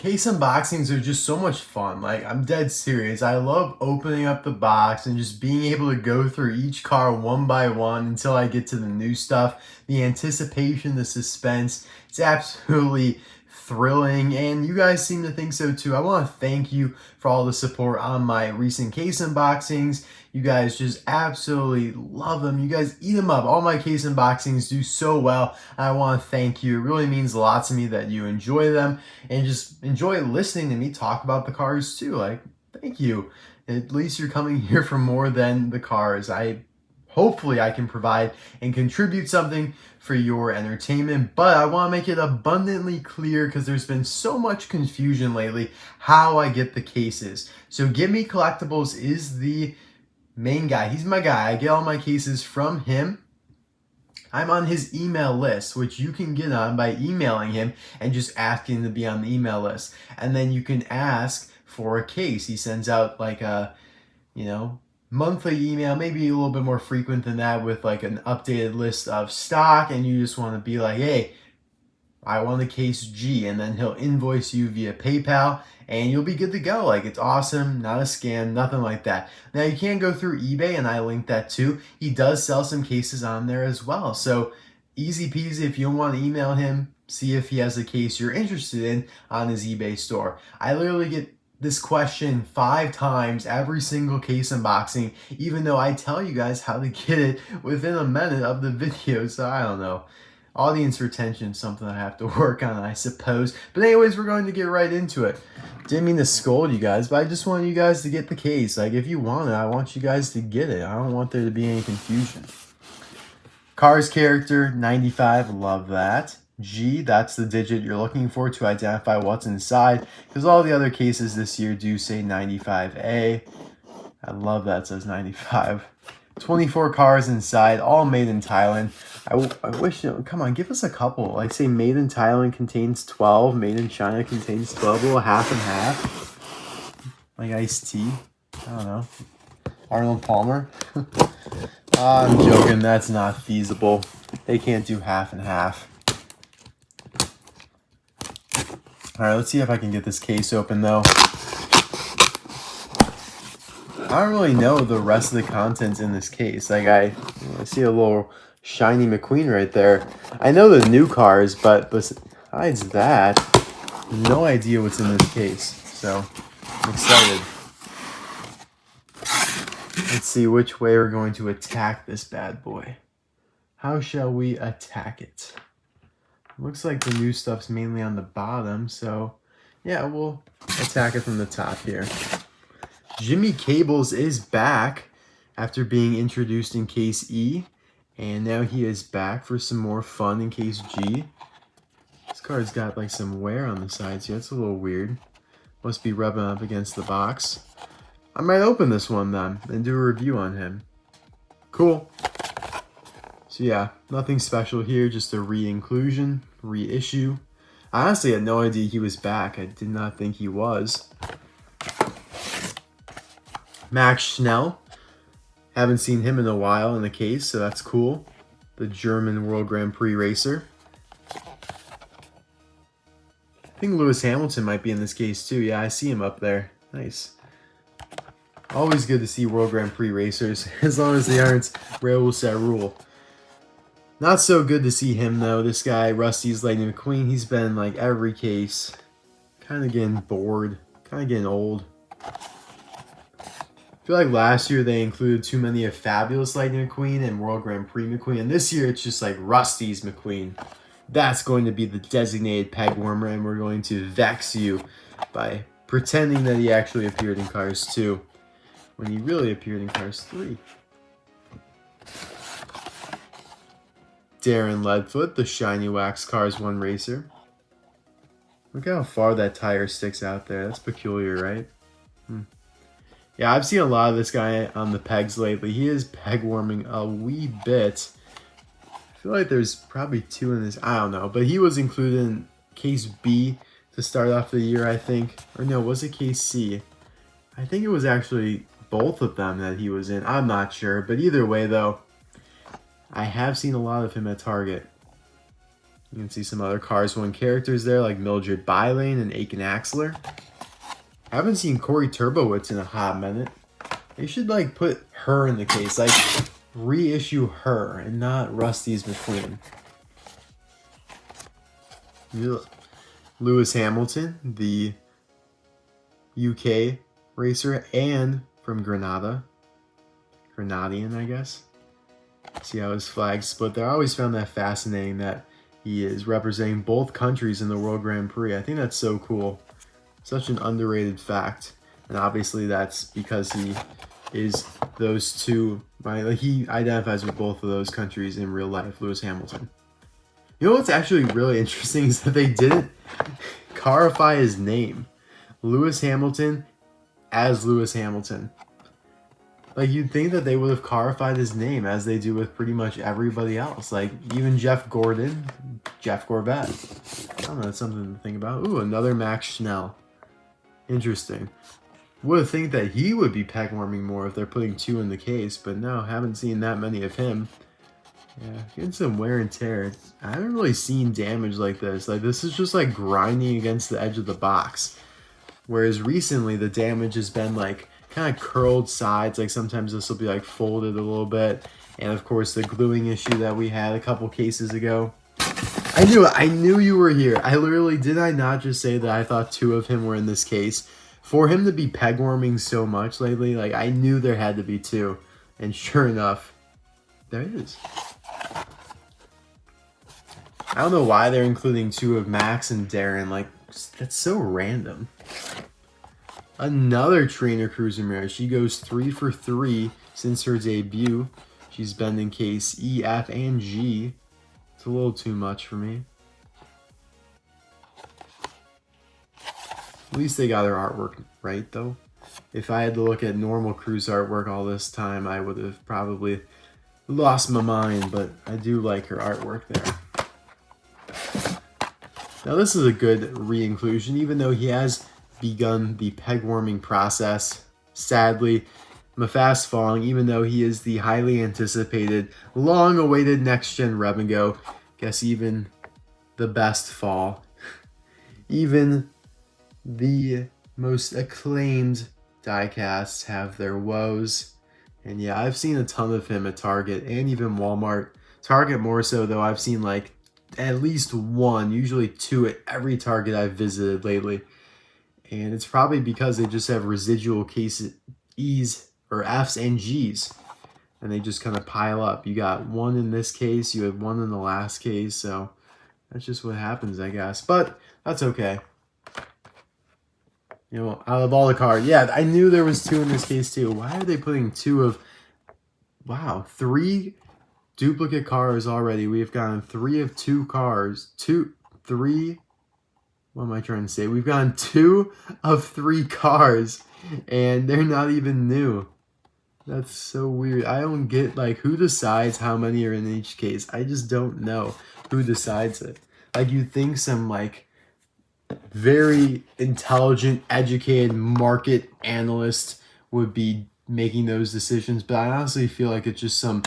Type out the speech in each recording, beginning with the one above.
Case unboxings are just so much fun. Like, I'm dead serious. I love opening up the box and just being able to go through each car one by one until I get to the new stuff. The anticipation, the suspense, it's absolutely thrilling, and you guys seem to think so too. I want to thank you for all the support on my recent case unboxings. You guys just absolutely love them. You guys eat them up. All my case unboxings do so well. I want to thank you. It really means a lot to me that you enjoy them and just enjoy listening to me talk about the cars too. Like, thank you. At least you're coming here for more than the cars. Hopefully I can provide and contribute something for your entertainment, but I want to make it abundantly clear because there's been so much confusion lately how I get the cases. So GetMeCollectibles is the main guy. He's my guy. I get all my cases from him. I'm on his email list, which you can get on by emailing him and just asking to be on the email list. And then you can ask for a case. He sends out like a, monthly email, maybe a little bit more frequent than that, with like an updated list of stock, and you just want to be like, hey, I want a case G, and then he'll invoice you via PayPal and you'll be good to go. Like, it's awesome, not a scam, nothing like that. Now, you can go through eBay, and I linked that too. He does sell some cases on there as well. So easy peasy. If you want to email him, see if he has a case you're interested in on his eBay store. I literally get this question 5 times every single case unboxing, even though I tell you guys how to get it within a minute of the video. So I don't know. Audience retention is something I have to work on, I suppose. But anyways, we're going to get right into it. Didn't mean to scold you guys, but I just want you guys to get the case. Like, if you want it, I want you guys to get it. I don't want there to be any confusion. Cars character, 95, love that. G, that's the digit you're looking for to identify what's inside, because all the other cases this year do say 95A. I love that it says 95. 24 cars inside, all made in Thailand. I wish, come on, give us a couple. Like, say made in Thailand contains 12, made in China contains 12, a little half and half. Like iced tea. I don't know. Arnold Palmer. I'm joking, that's not feasible. They can't do half and half. Alright, let's see if I can get this case open though. I don't really know the rest of the contents in this case. Like, I see a little shiny McQueen right there. I know the new cars, but besides that, no idea what's in this case. So, I'm excited. Let's see which way we're going to attack this bad boy. How shall we attack it? Looks like the new stuff's mainly on the bottom, so yeah, we'll attack it from the top here. Jimmy Cables is back after being introduced in case E, and now he is back for some more fun in case G. This card's got like some wear on the sides here. That's a little weird. Must be rubbing up against the box. I might open this one then and do a review on him. Cool. So yeah, nothing special here, just a re-inclusion, reissue. I honestly had no idea he was back. I did not think he was. Max Schnell. Haven't seen him in a while in the case, so that's cool. The German World Grand Prix racer. I think Lewis Hamilton might be in this case too. Yeah, I see him up there. Nice. Always good to see World Grand Prix racers, as long as they aren't Raoul Sarul. Not so good to see him though. This guy, Rust-eze Lightning McQueen, he's been in like every case. Kind of getting bored. Kind of getting old. I feel like last year they included too many of Fabulous Lightning McQueen and World Grand Prix McQueen. And this year it's just like Rust-eze McQueen. That's going to be the designated peg warmer, and we're going to vex you by pretending that he actually appeared in Cars 2 when he really appeared in Cars 3. Darren Leadfoot, the shiny wax Cars 1 racer. Look how far that tire sticks out there. That's peculiar, right? Yeah, I've seen a lot of this guy on the pegs lately. He is peg warming a wee bit. I feel like there's probably 2 in this. I don't know. But he was included in case B to start off the year, I think. Or no, was it case C? I think it was actually both of them that he was in. I'm not sure. But either way, though, I have seen a lot of him at Target. You can see some other Cars 1 characters there, like Mildred Bylane and Aiken Axler. I haven't seen Corey Turbowitz in a hot minute. They should, like, put her in the case. Like, reissue her and not Rust-eze McQueen. Lewis Hamilton, the UK racer, and from Grenada. Grenadian, I guess. See how his flag's split there. I always found that fascinating that he is representing both countries in the World Grand Prix. I think that's so cool. Such an underrated fact. And obviously that's because he is those two, right? Like, he identifies with both of those countries in real life, Lewis Hamilton. You know what's actually really interesting is that they didn't carify his name. Lewis Hamilton as Lewis Hamilton. Like, you'd think that they would have carified his name as they do with pretty much everybody else. Like, even Jeff Gordon, Jeff Gorvette. I don't know, that's something to think about. Ooh, another Max Schnell. Interesting. Would think that he would be peg warming more if they're putting 2 in the case, but no, haven't seen that many of him. Yeah, getting some wear and tear. I haven't really seen damage like this. Like, this is just like grinding against the edge of the box. Whereas recently the damage has been like kind of curled sides. Like, sometimes this will be like folded a little bit. And of course the gluing issue that we had a couple cases ago. I knew it. I knew you were here. I literally, did I not just say that I thought 2 of him were in this case? For him to be peg warming so much lately, like, I knew there had to be 2. And sure enough, there it is. I don't know why they're including 2 of Max and Darren. Like, that's so random. Another trainer, Cruz Ramirez. She goes 3 for 3 since her debut. She's been in case E, F, and G. It's a little too much for me. At least they got her artwork right, though. If I had to look at normal Cruz artwork all this time, I would have probably lost my mind, but I do like her artwork there. Now, this is a good re-inclusion, even though he has begun the peg warming process. Sadly, Fast Fong, even though he is the highly anticipated, long-awaited next-gen Revengo, guess even the best fall, even the most acclaimed diecasts have their woes. And yeah, I've seen a ton of him at Target and even Walmart. Target more so, though. I've seen like at least 1, usually 2 at every Target I've visited lately. And it's probably because they just have residual cases, E's or F's and G's. And they just kind of pile up. You got 1 in this case, you had 1 in the last case. So that's just what happens, I guess. But that's okay. You know, out of all the cards, yeah, I knew there was 2 in this case too. Why are they putting 2 of, wow, 3 duplicate cars already? We've gotten 3 of 2 cars, 3, what am I trying to say? We've gotten 2 of 3 cars, and they're not even new. That's so weird. I don't get, like, who decides how many are in each case? I just don't know who decides it. Like, you'd think some, like, very intelligent, educated market analyst would be making those decisions, but I honestly feel like it's just some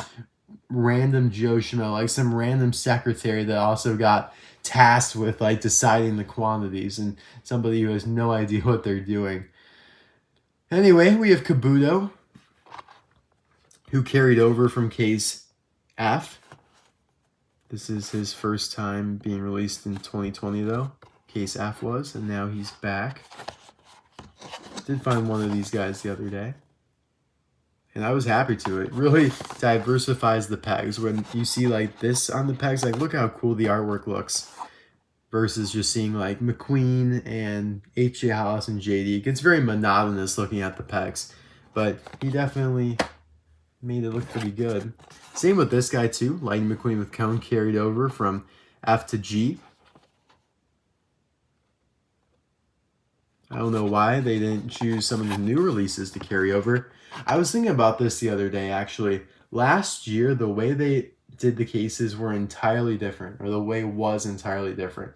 random Joe Schmo, like some random secretary that also got tasked with like deciding the quantities, and somebody who has no idea what they're doing. Anyway, we have Kabuto, who carried over from case F. This is his first time being released in 2020 though. Case F was, and now he's back. Did find one of these guys the other day, and I was happy to. It really diversifies the pegs. When you see like this on the pegs, like look how cool the artwork looks, versus just seeing like McQueen and H.J. Hollis and JD. It gets very monotonous looking at the pegs, but he definitely made it look pretty good. Same with this guy too. Lightning McQueen with cone carried over from F to G. I don't know why they didn't choose some of the new releases to carry over. I was thinking about this the other day, actually. Last year, the way they did the cases were entirely different, or the way was entirely different.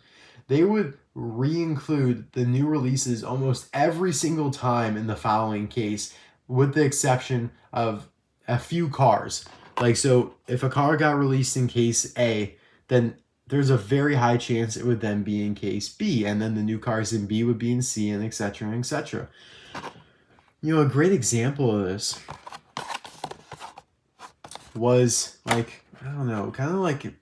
They would re-include the new releases almost every single time in the following case, with the exception of a few cars. Like, so if a car got released in case A, then there's a very high chance it would then be in case B, and then the new cars in B would be in C, and etc. and etc. You know, a great example of this was like, I don't know, kind of like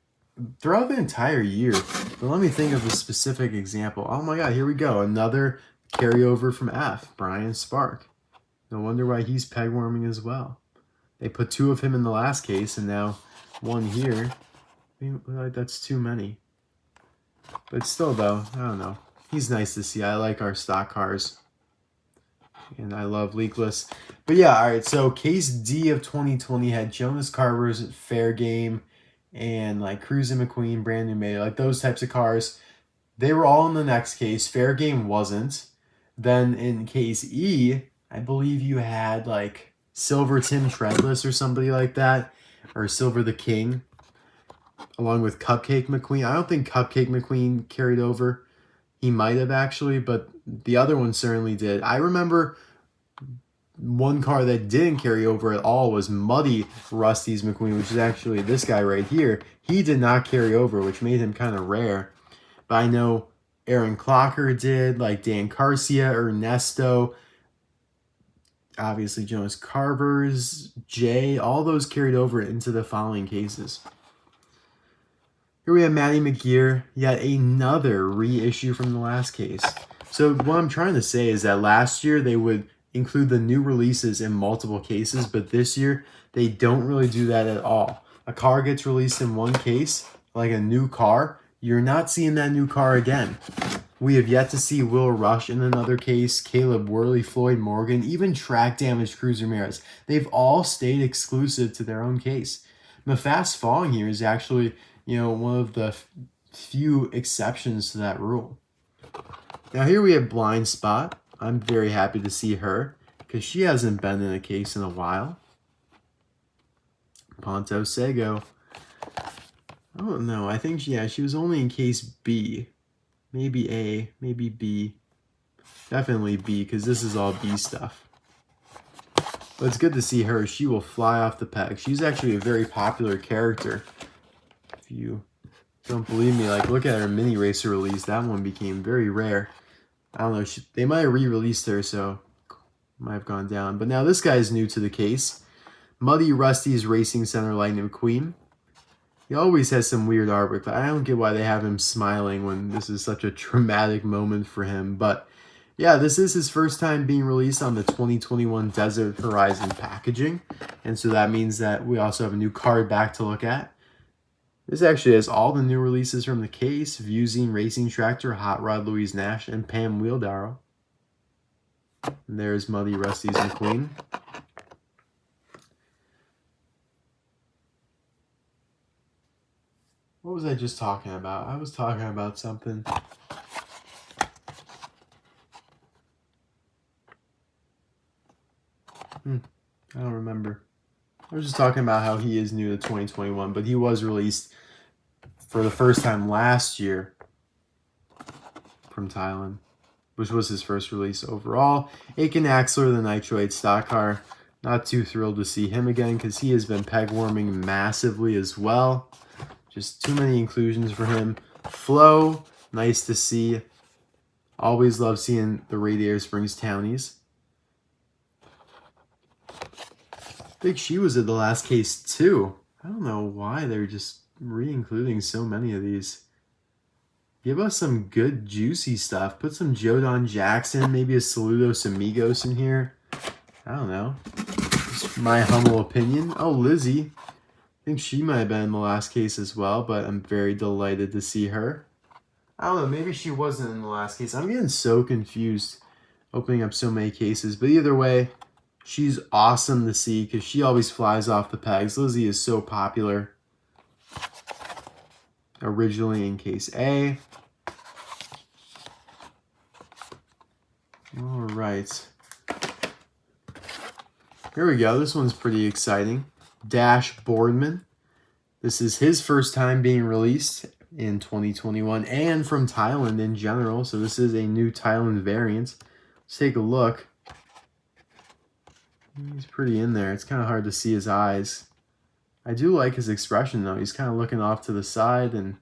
throughout the entire year. But let me think of a specific example. Oh my god, here we go. Another carryover from F, Brian Spark. No wonder why he's peg warming as well. They put 2 of him in the last case, and now 1 here. I mean, like, that's too many. But still, though, I don't know. He's nice to see. I like our stock cars. And I love leakless. But yeah, all right. So case D of 2020 had Jonas Carver's Fair Game and like Cruz and McQueen, brand new made, like those types of cars. They were all in the next case. Fair Game wasn't. Then in case E, I believe you had like Silver Tim Treadless or somebody like that, or Silver the King, along with Cupcake McQueen. I don't think Cupcake McQueen carried over. He might have actually, but the other one certainly did. I remember one car that didn't carry over at all was Muddy Rust-eze McQueen, which is actually this guy right here. He did not carry over, which made him kind of rare. But I know Aaron Clocker did, like Dan Garcia, Ernesto, obviously Jonas Carver's, Jay, all those carried over into the following cases. Here we have Maddy McGear, yet another reissue from the last case. So what I'm trying to say is that last year they would include the new releases in multiple cases, but this year they don't really do that at all. A car gets released in one case, like a new car, you're not seeing that new car again. We have yet to see Will Rush in another case, Caleb Worley, Floyd Morgan, even track damage Cruz Ramirez. They've all stayed exclusive to their own case. The Fast Fong here is actually, you know, one of the few exceptions to that rule. Now here we have Blind Spot. I'm very happy to see her because she hasn't been in a case in a while. Ponto Sego. I don't know. I think, yeah, she was only in case B. Maybe A, maybe B. Definitely B, because this is all B stuff. But it's good to see her. She will fly off the peg. She's actually a very popular character. If you don't believe me, like, look at her mini racer release. That one became very rare. I don't know. They might have re-released her, so might have gone down. But now this guy is new to the case. Muddy Rust-eze Racing Center Lightning McQueen. He always has some weird artwork. I don't get why they have him smiling when this is such a traumatic moment for him. But yeah, this is his first time being released on the 2021 Desert Horizon packaging. And so that means that we also have a new card back to look at. This actually has all the new releases from the case: Zeen Racing Tractor, Hot Rod Louise Nash, and Pam Wheeldarrow. And there's Muddy Rust-eze McQueen. What was I just talking about? I was talking about something. I don't remember. I was just talking about how he is new to 2021, but he was released for the first time last year from Thailand, which was his first release overall. Aiken Axler, the Nitro 8 stock car. Not too thrilled to see him again because he has been peg warming massively as well. Just too many inclusions for him. Flo, nice to see. Always love seeing the Radiator Springs townies. I think she was at the last case too. I don't know why they're just re-including so many of these. Give us some good juicy stuff. Put some Jodon Jackson, maybe a Saludos Amigos in here. I don't know. Just my humble opinion. Oh, Lizzie. I think she might have been in the last case as well, but I'm very delighted to see her. I don't know, maybe she wasn't in the last case. I'm getting so confused opening up so many cases. But either way, she's awesome to see because she always flies off the pegs. Lizzie is so popular. Originally in case A. All right. Here we go. This one's pretty exciting. Dash Boardman. This is his first time being released in 2021 and from Thailand in general. So this is a new Thailand variant. Let's take a look. He's pretty in there. It's kind of hard to see his eyes. I do like his expression though. He's kind of looking off to the side and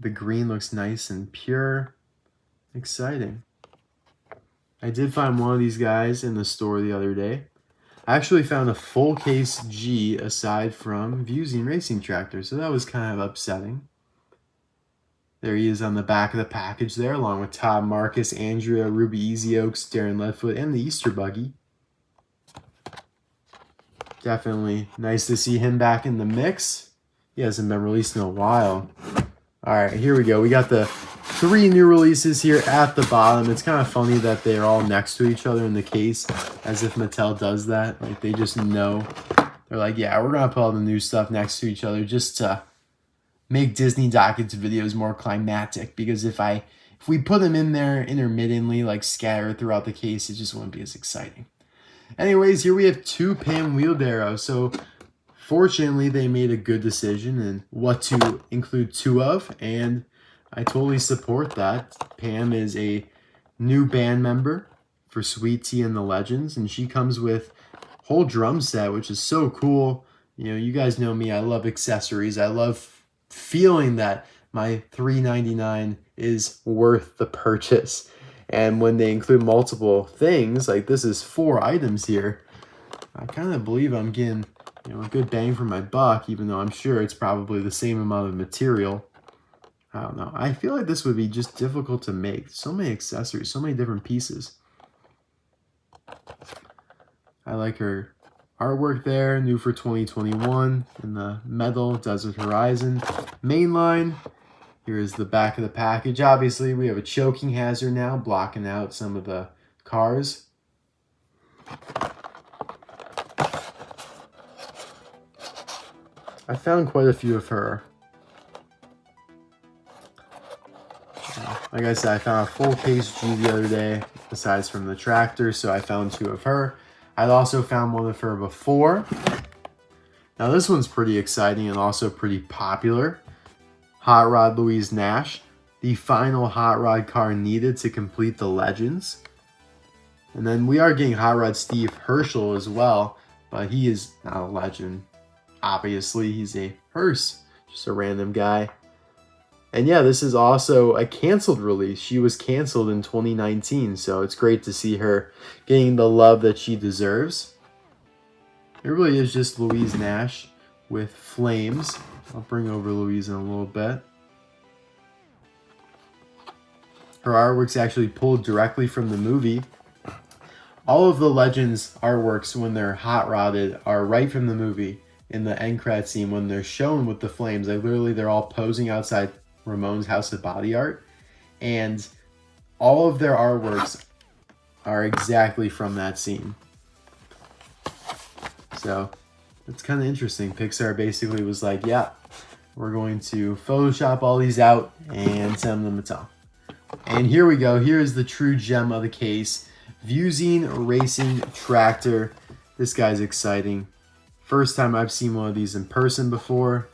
The green looks nice and pure. Exciting. I did find one of these guys in the store the other day. I actually found a full case G aside from Zeen Racing Tractor, so that was kind of upsetting. There he is on the back of the package there, along with Todd Marcus, Andrea, Ruby Easy Oaks, Darren Leadfoot, and the Easter Buggy. Definitely nice to see him back in the mix. He hasn't been released in a while. All right, here we go. We got the 3 new releases here at the bottom. It's kind of funny that they're all next to each other in the case, as if Mattel does that. Like, they just know. They're like, yeah, we're going to put all the new stuff next to each other just to make Disney Docket's videos more climatic. Because if we put them in there intermittently, like scattered throughout the case, it just wouldn't be as exciting. Anyways, here we have 2 Pam Wheeldarrow. So fortunately, they made a good decision in what to include 2 of, and I totally support that. Pam is a new band member for Sweet Tea and the Legends, and she comes with a whole drum set, which is so cool. You know, you guys know me, I love accessories. I love feeling that my $3.99 is worth the purchase. And when they include multiple things, like this is 4 items here, I kind of believe I'm getting, you know, a good bang for my buck, even though I'm sure it's probably the same amount of material. I don't know. I feel like this would be just difficult to make. So many accessories, so many different pieces. I like her artwork there, new for 2021 in the metal Desert Horizon mainline. Here is the back of the package. Obviously, we have a choking hazard now, blocking out some of the cars. I found quite a few of her. Like I said, I found a full case G the other day, besides from the tractor, so I found 2 of her. I'd also found one of her before. Now this one's pretty exciting and also pretty popular. Hot Rod Louise Nash, the final hot rod car needed to complete the Legends. And then we are getting Hot Rod Steve Herschel as well, but he is not a legend. Obviously, he's a hearse, just a random guy. And yeah, this is also a canceled release. She was canceled in 2019, so it's great to see her getting the love that she deserves. It really is just Louise Nash with flames. I'll bring over Louise in a little bit. Her artwork's actually pulled directly from the movie. All of the Legends artworks, when they're hot rodded, are right from the movie. In the end credit scene, when they're shown with the flames, like literally they're all posing outside Ramon's House of Body Art, and all of their artworks are exactly from that scene. So it's kind of interesting. Pixar basically was like, yeah, we're going to Photoshop all these out and send them to Mattel. And here we go. Here is the true gem of the case. Zeen Racing Tractor. This guy's exciting. First time I've seen one of these in person before.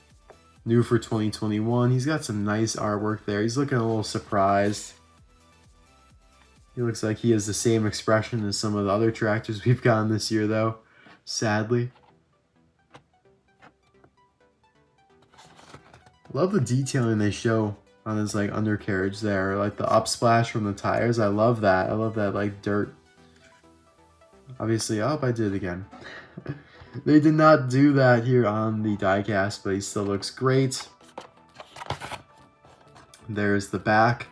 New for 2021. He's got some nice artwork there. He's looking a little surprised. He looks like he has the same expression as some of the other tractors we've gotten this year, though. Sadly. Love the detailing they show on his like undercarriage there, like the upsplash from the tires. I love that. I love that like dirt. Obviously, oh, I did it again. They did not do that here on the diecast, but he still looks great. There's the back.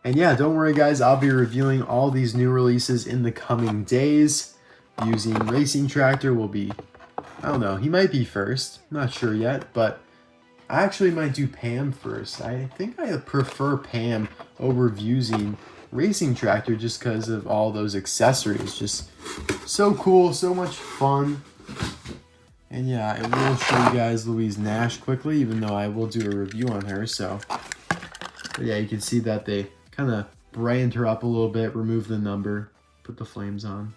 And yeah, don't worry guys, I'll be reviewing all these new releases in the coming days. Using Racing Tractor will be, I don't know, he might be first. I'm not sure yet, but I actually might do Pam first. I think I prefer Pam over using Racing Tractor just because of all those accessories. Just so cool, so much fun. And yeah, I will show you guys Louise Nash quickly, even though I will do a review on her. So, but yeah, you can see that they kind of brightened her up a little bit, removed the number, put the flames on.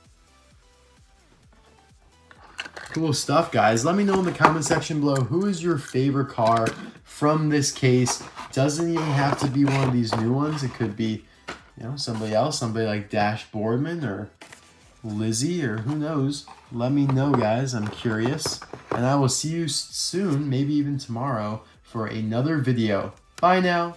Cool stuff, guys. Let me know in the comment section below, who is your favorite car from this case? Doesn't even have to be one of these new ones. It could be, you know, somebody else, somebody like Boardman or Lizzie, or who knows. Let me know, guys. I'm curious. And I will see you soon, maybe even tomorrow, for another video. Bye now.